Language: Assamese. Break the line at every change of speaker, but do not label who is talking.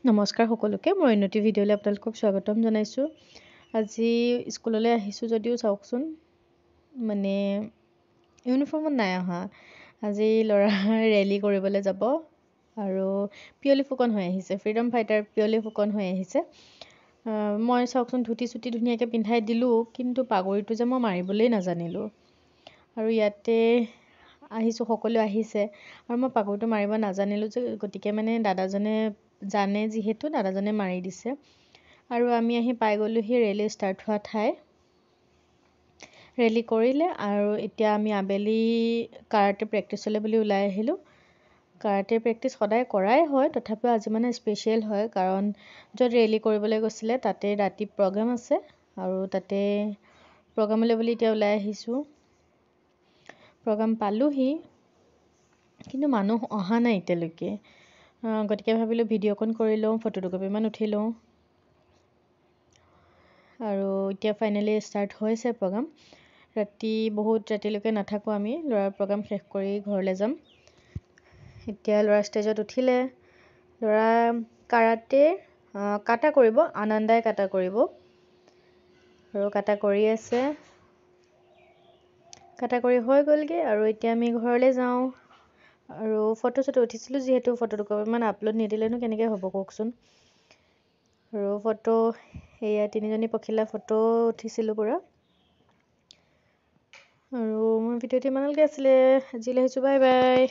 নমস্কাৰ সকলোকে মই উন্নতি ভিডিঅ'লৈ আপোনালোকক স্বাগতম জনাইছোঁ। আজি স্কুললৈ আহিছোঁ যদিও চাওকচোন মানে ইউনিফৰ্মত নাই অহা। আজি ল'ৰা ৰেলী কৰিবলৈ যাব আৰু পিয়লি ফুকন হৈ আহিছে, ফ্ৰীডম ফাইটাৰ পিয়লি ফুকন হৈ আহিছে। মই চাওকচোন ধুতি চুটি ধুনীয়াকৈ পিন্ধাই দিলোঁ, কিন্তু পাগুৰিটো যে মই মাৰিবলৈ নাজানিলোঁ। আৰু ইয়াতে আহিছোঁ, সকলো আহিছে আৰু মই পাগুৰিটো মাৰিব নাজানিলোঁ যে, গতিকে মানে দাদাজনে জানে যিহেতু দাদাজনে মাৰি দিছে। আৰু আমি আহি পাই গ'লোহি ৰেলী ষ্টাৰ্ট হোৱা ঠাই। ৰেলী কৰিলে আৰু এতিয়া আমি আবেলি কাৰাটে প্ৰেক্টিচলৈ বুলি ওলাই আহিলোঁ। কাৰাটে প্ৰেক্টিচ সদায় কৰাই হয়, তথাপিও আজি মানে স্পেচিয়েল হয়, কাৰণ য'ত ৰেলী কৰিবলৈ গৈছিলে তাতে ৰাতি প্ৰগ্ৰাম আছে আৰু তাতে প্ৰগ্ৰামলৈ বুলি এতিয়া ওলাই আহিছোঁ। প্ৰগ্ৰাম পালোহি, কিন্তু মানুহ অহা নাই এতিয়ালৈকে। গতিকে ভাবিলোঁ ভিডিঅ'কণ কৰি লওঁ, ফটো দুকপিমান উঠি লওঁ। আৰু এতিয়া ফাইনেলি ষ্টাৰ্ট হৈছে প্ৰগ্ৰাম। বহুত ৰাতিলৈকে নাথাকোঁ আমি, ল'ৰাৰ প্ৰগ্ৰাম শেষ কৰি ঘৰলৈ যাম। এতিয়া ল'ৰা ষ্টেজত উঠিলে। ল'ৰা কাৰাটে কাটা কৰিব, আনন্দাই কাটা কৰিব আৰু কাটা কৰি আছে। কাটা কৰি হৈ গ'লগৈ আৰু এতিয়া আমি ঘৰলৈ যাওঁ। আৰু ফটো চটো উঠিছিলোঁ যিহেতু, ফটো দুকপিমান আপলোড নিদিলেনো কেনেকৈ হ'ব কওকচোন। আৰু ফটো এয়া 3জনী পখিলা ফটো উঠিছিলোঁ পূৰা। আৰু মোৰ ভিডিঅ'টো ইমানলৈকে আছিলে। আজিলৈ আহিছোঁ, বাই বাই।